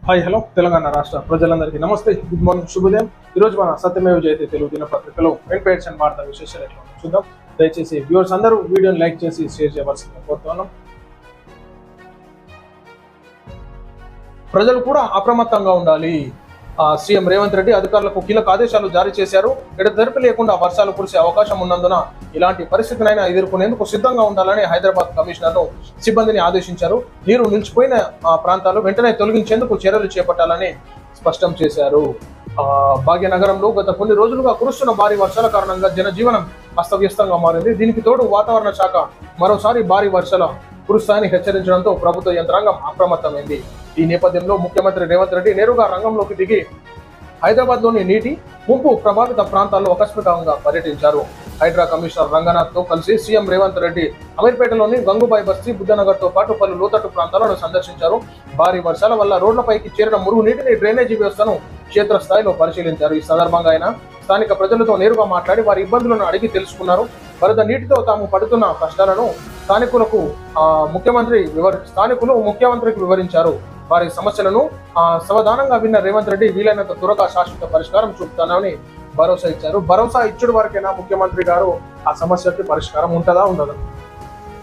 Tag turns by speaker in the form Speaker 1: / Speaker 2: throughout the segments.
Speaker 1: Hi hello Telangana రాష్ట్ర ప్రజలందరికీ నమస్తే, గుడ్ మార్నింగ్, శుభోదయం. ఈరోజు మన సత్యమేవ జయతే తెలుగు దినపత్రికలో ఎన్పేడ్స్ అండ్ వార్తా విశేషాలు ఎట్లా చూద్దాం. దయచేసి వ్యూవర్స్ అందరూ వీడియోని లైక్ చేసి షేర్ చేయవలసిందిగా కోరుతున్నాం. ప్రజలు కూడా అప్రమత్తంగా ఉండాలి. సీఎం రేవంత్ రెడ్డి అధికారులకు కీలక ఆదేశాలు జారీ చేశారు. ఎడతెరిపి లేకుండా వర్షాలు కురిసే అవకాశం ఉన్నందున ఇలాంటి పరిస్థితినైనా ఎదుర్కొనేందుకు సిద్ధంగా ఉండాలని హైదరాబాద్ కమిషనర్ సిబ్బందిని ఆదేశించారు. నీరు నిలిచిపోయిన ప్రాంతాలు వెంటనే తొలగించేందుకు చర్యలు చేపట్టాలని స్పష్టం చేశారు. భాగ్యనగరంలో గత కొన్ని రోజులుగా కురుస్తున్న భారీ వర్షాల కారణంగా జనజీవనం అస్తవ్యస్తంగా మారింది. దీనికి తోడు వాతావరణ శాఖ మరోసారి భారీ వర్షాల కురుస్తాయని హెచ్చరించడంతో ప్రభుత్వ యంత్రాంగం అప్రమత్తమైంది. ఈ నేపథ్యంలో ముఖ్యమంత్రి రేవంత్ రెడ్డి నేరుగా రంగంలోకి దిగి హైదరాబాద్ లోని నీటి ముంపు ప్రభావిత ప్రాంతాల్లో ఆకస్మికంగా పర్యటించారు. హైడ్రా కమిషనర్ రంగనాథ్ తో కలిసి సీఎం రేవంత్ రెడ్డి అమీర్పేటలోని గంగూబాయి బస్తీ, బుద్ధనగర్ తో పాటు పలు లోతట్టు ప్రాంతాలను సందర్శించారు. భారీ వర్షాల వల్ల రోడ్లపైకి చేరిన మురుగు నీటిని డ్రైనేజీ వ్యవస్థను క్షేత్రస్థాయిలో పరిశీలించారు. ఈ సందర్భంగా ఆయన స్థానిక ప్రజలతో నేరుగా మాట్లాడి వారి ఇబ్బందులను అడిగి తెలుసుకున్నారు. వరద నీటితో తాము పడుతున్న కష్టాలను స్థానికులు ముఖ్యమంత్రికి వివరించారు. వారి సమస్యలను సావధానంగా విన్న రేవంత్ రెడ్డి వీలైనంత త్వరగా శాశ్వత పరిష్కారం చూపుతానని భరోసా ఇచ్చారు. భరోసా ఇచ్చుడు వరకైనా ముఖ్యమంత్రి గారు ఆ సమస్యకి పరిష్కారం ఉంటుందా ఉండదు.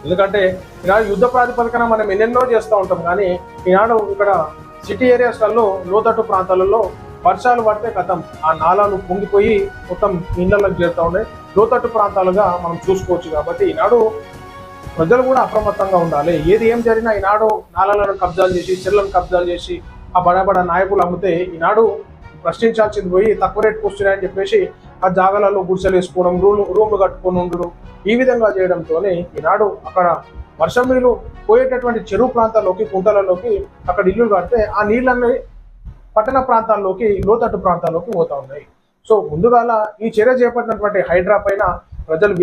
Speaker 1: ఎందుకంటే ఈనాడు యుద్ధ ప్రాతిపదికన మనం ఎన్నెన్నో చేస్తూ ఉంటాం, కానీ ఈనాడు ఇక్కడ సిటీ ఏరియాస్లలో లోతట్టు ప్రాంతాలలో వర్షాలు పడితే కథం ఆ నాలాలు పొంగిపోయి మొత్తం ఇళ్లలోకి చేరుతూ ఉన్నాయి. లోతట్టు ప్రాంతాలుగా మనం చూసుకోవచ్చు. కాబట్టి ఈనాడు ప్రజలు కూడా అప్రమత్తంగా ఉండాలి. ఏం జరిగినా ఈనాడు నాలాలను కబ్జాలు చేసి, చెర్లను కబ్జాలు చేసి ఆ బడబడ నాయకులు అమ్మితే ఈనాడు ప్రశ్నించాల్సింది పోయి తక్కువ రేటుకు వస్తున్నాయని చెప్పేసి ఆ జాగాలలో గుడిసెలు వేసుకోవడం, రూమ్లు కట్టుకొని ఉండడం, ఈ విధంగా చేయడంతోనే ఈనాడు అక్కడ వర్షం నీళ్ళు పోయేటటువంటి చెరువు ప్రాంతాల్లోకి, కుంటలలోకి అక్కడ ఇల్లు కడితే ఆ నీళ్ళన్నీ పట్టణ ప్రాంతాల్లోకి, లోతట్టు ప్రాంతాల్లోకి పోతా ఉన్నాయి. సో ముందుగా ఈ చర్య చేపట్టినటువంటి హైడ్రా పైన ప్రజలు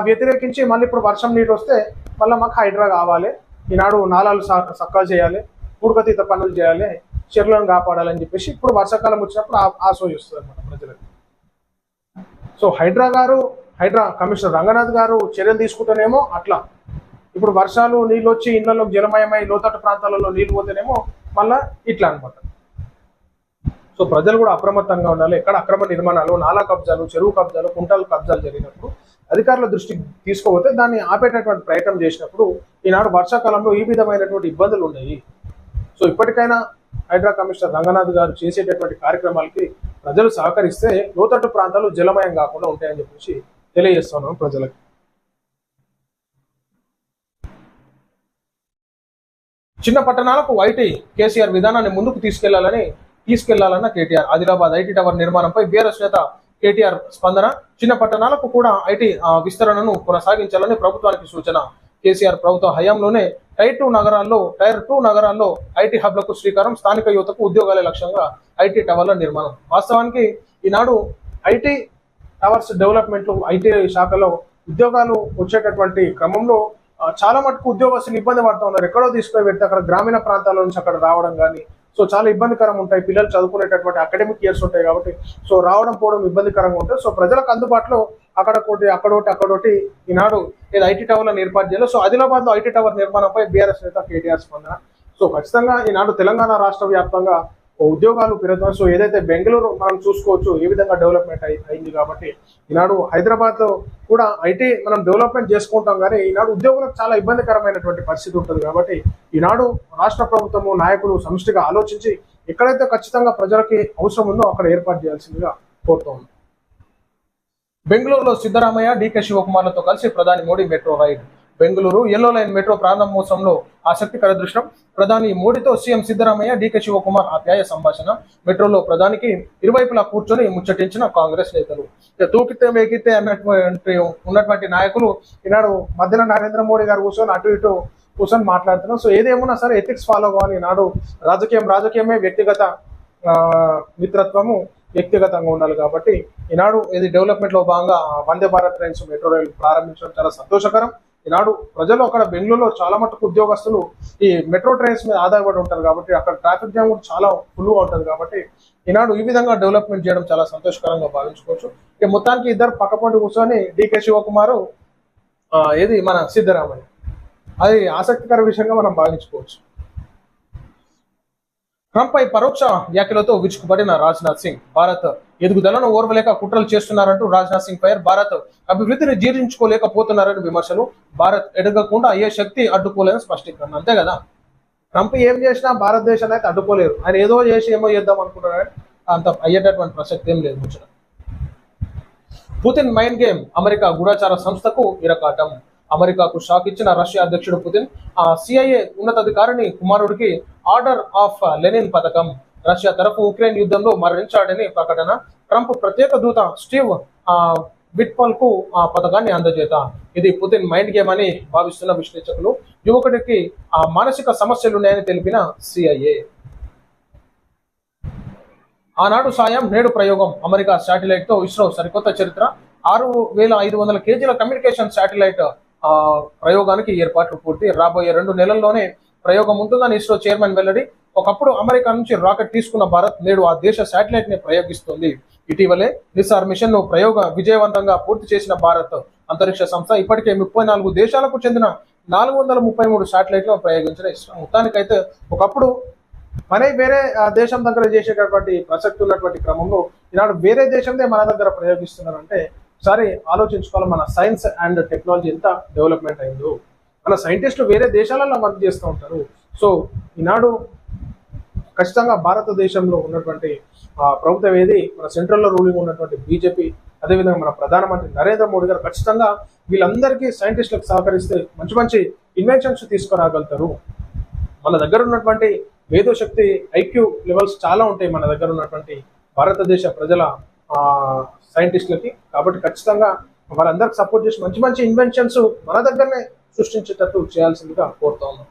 Speaker 1: వ్యతిరేకించి మళ్ళీ ఇప్పుడు వర్షం నీరు వస్తే మళ్ళీ మాకు హైడ్రా కావాలి, ఈనాడు నాలాలు సక్కా చేయాలి, పూడికతీత పనులు చేయాలి, చెరువులను కాపాడాలని చెప్పేసి ఇప్పుడు వర్షాకాలం వచ్చినప్పుడు ఆశోయి వస్తుంది అనమాట ప్రజలకు. సో హైడ్రా కమిషనర్ రంగనాథ్ గారు చర్యలు తీసుకుంటేనేమో అట్లా, ఇప్పుడు వర్షాలు నీళ్ళు వచ్చి ఇళ్లలో జలమయమై లోతట్టు ప్రాంతాలలో నీళ్లు పోతేనేమో మళ్ళా ఇట్లా అనమాట. సో ప్రజలు కూడా అప్రమత్తంగా ఉండాలి. ఎక్కడ అక్రమ నిర్మాణాలు, నాలా కబ్జాలు, చెరువు కబ్జాలు, కుంటలు కబ్జాలు జరిగినప్పుడు అధికారుల దృష్టికి తీసుకుపోతే దాన్ని ఆపేటటువంటి ప్రయత్నం చేసినప్పుడు ఈనాడు వర్షాకాలంలో ఈ విధమైనటువంటి ఇబ్బందులు ఉన్నాయి. సో ఇప్పటికైనా హైడ్రా కమిషనర్ రంగనాథ్ గారు చేసేటటువంటి కార్యక్రమాలకి ప్రజలు సహకరిస్తే లోతట్టు ప్రాంతాలు జలమయం కాకుండా ఉంటాయని చెప్పేసి తెలియజేస్తున్నాం ప్రజలకు. చిన్న పట్టణాలకు ఐటీ కేసీఆర్ విధానాన్ని ముందుకు తీసుకెళ్లాలన్న కేటీఆర్. ఆదిలాబాద్ ఐటీ టవర్ నిర్మాణంపై బీఆర్ఎస్ నేత కేటీఆర్ స్పందన. చిన్న పట్టణాలకు కూడా ఐటీ విస్తరణను కొనసాగించాలని ప్రభుత్వానికి సూచన. కేసీఆర్ ప్రభుత్వ హయాంలోనే టైర్ 2 నగరాల్లో ఐటీ హబ్లకు శ్రీకారం. స్థానిక యువతకు ఉద్యోగాలే లక్ష్యంగా ఐటీ టవర్ల నిర్మాణం. వాస్తవానికి ఈనాడు ఐటీ టవర్స్ డెవలప్మెంట్, ఐటీ శాఖలో ఉద్యోగాలు వచ్చేటటువంటి క్రమంలో చాలా మటుకు ఉద్యోగస్తులు ఇబ్బంది పడుతూ ఉన్నారు. ఎక్కడో తీసుకొని పెడితే అక్కడ గ్రామీణ ప్రాంతాల నుంచి అక్కడ రావడం కానీ సో చాలా ఇబ్బందికరంగా ఉంటాయి. పిల్లలు చదువుకునేటటువంటి అకాడమిక్ ఇయర్స్ ఉంటాయి కాబట్టి సో రావడం పోవడం ఇబ్బందికరంగా ఉంటాయి. సో ప్రజలకు అందుబాటులో అక్కడోటి ఈనాడు ఏదో ఐటీ టవర్లను ఏర్పాటు చేయాలి. సో ఆదిలాబాద్ లో ఐటీ టవర్ నిర్మాణంపై బీఆర్ఎస్ నేత కేటీఆర్ స్పందన. సో ఖచ్చితంగా ఈనాడు తెలంగాణ రాష్ట్ర వ్యాప్తంగా ఉద్యోగాలు పెరుగుతున్నాయి. సో ఏదైతే బెంగళూరు మనం చూసుకోవచ్చు ఏ విధంగా డెవలప్మెంట్ అయింది. కాబట్టి ఈనాడు హైదరాబాద్ లో కూడా ఐటీ మనం డెవలప్మెంట్ చేసుకుంటాం, కానీ ఈనాడు ఉద్యోగులకు చాలా ఇబ్బందికరమైనటువంటి పరిస్థితి ఉంటుంది. కాబట్టి ఈనాడు రాష్ట్ర ప్రభుత్వము, నాయకులు సమిష్టిగా ఆలోచించి ఎక్కడైతే ఖచ్చితంగా ప్రజలకి అవసరం ఉందో అక్కడ ఏర్పాటు చేయాల్సిందిగా కోరుతోంది. బెంగళూరులో సిద్ధరామయ్య, డీకే శివకుమార్లతో కలిసి ప్రధాని Modi metro ride. Bengaluru yellow line metro ప్రారంభోత్సవంలో ఆసక్తికర దృశ్యం. ప్రధాని మోడీతో సీఎం సిద్ధరామయ్య, డీకే శివకుమార్ ఆప్యాయ సంభాషణ. మెట్రోలో ప్రధానికి ఇరువైపులా కూర్చొని ముచ్చటించిన కాంగ్రెస్ నేతలు. తూకితే వేగితే ఉన్నటువంటి నాయకులు ఈనాడు మధ్యలో నరేంద్ర మోడీ గారు కూర్చొని అటు ఇటు కూర్చొని మాట్లాడుతున్నాం. సో ఏదేమన్నా సరే ఎథిక్స్ ఫాలో కావాలి. ఈనాడు రాజకీయమే, వ్యక్తిగత మిత్రత్వము వ్యక్తిగతంగా ఉండాలి. కాబట్టి ఈనాడు ఇది డెవలప్మెంట్ లో భాగంగా వందే భారత్ ట్రైన్స్, మెట్రో రైలు ప్రారంభించడం చాలా సంతోషకరం. ఈనాడు ప్రజలు అక్కడ బెంగళూరులో చాలా మటుకు ఉద్యోగస్తులు ఈ మెట్రో ట్రైన్స్ మీద ఆధారపడి ఉంటారు. కాబట్టి అక్కడ ట్రాఫిక్ జామ్ కూడా చాలా ఫుల్గా ఉంటుంది. కాబట్టి ఈనాడు ఈ విధంగా డెవలప్మెంట్ చేయడం చాలా సంతోషకరంగా భావించుకోవచ్చు. ఇక మొత్తానికి ఇద్దరు పక్కపండి కూర్చొని డీకే శివకుమారు మన సిద్ధరామయ్య, అది ఆసక్తికర విషయంగా మనం భావించుకోవచ్చు. ట్రంప్ పై పరోక్ష వ్యాఖ్యలతో విరుచుకుపడిన రాజ్నాథ్ సింగ్, భారత్ ఎదుగుదలను ఓర్వలేక కుట్రలు చేస్తున్నారంటూ రాజ్నాథ్ సింగ్ ఫైర్. భారత్ అభివృద్ధిని జీర్ణించుకోలేకపోతున్నారని విమర్శలు. భారత్ ఎదగకుండా ఏ శక్తి అడ్డుకోలేదని స్పష్టీకరణ. అంతే కదా, ట్రంప్ ఏం చేసినా భారతదేశాన్ని అయితే అడ్డుకోలేరు. ఆయన ఏదో చేసి ఏమో చేద్దాం అనుకుంటున్నారు కానీ అంత అయ్యేటటువంటి ప్రసక్తి ఏం లేదు. ముచ్చట పుతిన్ మైండ్ గేమ్, అమెరికా గూఢచార సంస్థకు ఇరకాటం. అమెరికాకు షాక్ ఇచ్చిన రష్యా అధ్యక్షుడు పుతిన్, సిఐఏ ఉన్నతాధికారిని కుమారుడికి ఆర్డర్ ఆఫ్ లెనిన్ పథకం. రష్యా తరఫు ఉక్రెయిన్ యుద్ధంలో మరణించాడని ప్రకటన. ట్రంప్ ప్రత్యేక దూత స్టీవ్ విట్పాల్ కు ఆ పథకాన్ని అందజేత. ఇది పుతిన్ మైండ్ గేమ్ అని భావిస్తున్న విశ్లేషకులు. యువకుడికి మానసిక సమస్యలున్నాయని తెలిపిన సిఐఏ. ఆనాడు సాయం నేడు ప్రయోగం, అమెరికా శాటిలైట్ తో ఇస్రో సరికొత్త చరిత్ర. 6,500 కేజీల కమ్యూనికేషన్ శాటిలైట్ ప్రయోగానికి ఏర్పాట్లు పూర్తి. రాబోయే 2 నెలల్లోనే ప్రయోగం ఉంటుందని ఇస్రో చైర్మన్ వెల్లడి. ఒకప్పుడు అమెరికా నుంచి రాకెట్ తీసుకున్న భారత్ నేడు ఆ దేశ శాటిలైట్ ని ప్రయోగిస్తుంది. ఇటీవలే నిసార్ మిషన్ ను విజయవంతంగా పూర్తి చేసిన భారత్ అంతరిక్ష సంస్థ ఇప్పటికే 34 దేశాలకు చెందిన 433 శాటిలైట్లను ప్రయోగించిన ఇస్రో. మొత్తానికైతే ఒకప్పుడు మన వేరే దేశం దగ్గర చేసేటటువంటి ప్రసక్తి ఉన్నటువంటి క్రమంలో ఈనాడు వేరే దేశందే మన దగ్గర ప్రయోగిస్తున్నారంటే ఒకసారి ఆలోచించుకోవాలి. మన సైన్స్ అండ్ టెక్నాలజీ ఎంత డెవలప్మెంట్ అయిందో. మన సైంటిస్టులు వేరే దేశాలలో వర్క్ చేస్తూ ఉంటారు. సో ఈనాడు ఖచ్చితంగా భారతదేశంలో ఉన్నటువంటి ప్రభుత్వం ఏది, మన సెంట్రల్లో రూలింగ్ ఉన్నటువంటి బీజేపీ, అదేవిధంగా మన ప్రధానమంత్రి నరేంద్ర మోడీ గారు ఖచ్చితంగా వీళ్ళందరికీ సైంటిస్టులకు సహకరిస్తే మంచి మంచి ఇన్వెన్షన్స్ తీసుకురాగలుగుతారు. మన దగ్గర ఉన్నటువంటి మేధోశక్తి ఐక్యూ లెవెల్స్ చాలా ఉంటాయి మన దగ్గర ఉన్నటువంటి భారతదేశ ప్రజల సైంటిస్టులకి. కాబట్టి ఖచ్చితంగా వాళ్ళందరికి సపోర్ట్ చేసి మంచి మంచి ఇన్వెన్షన్స్ మన దగ్గరనే సృష్టించేటట్టు చేయాల్సిందిగా కోరుతా ఉన్నాం.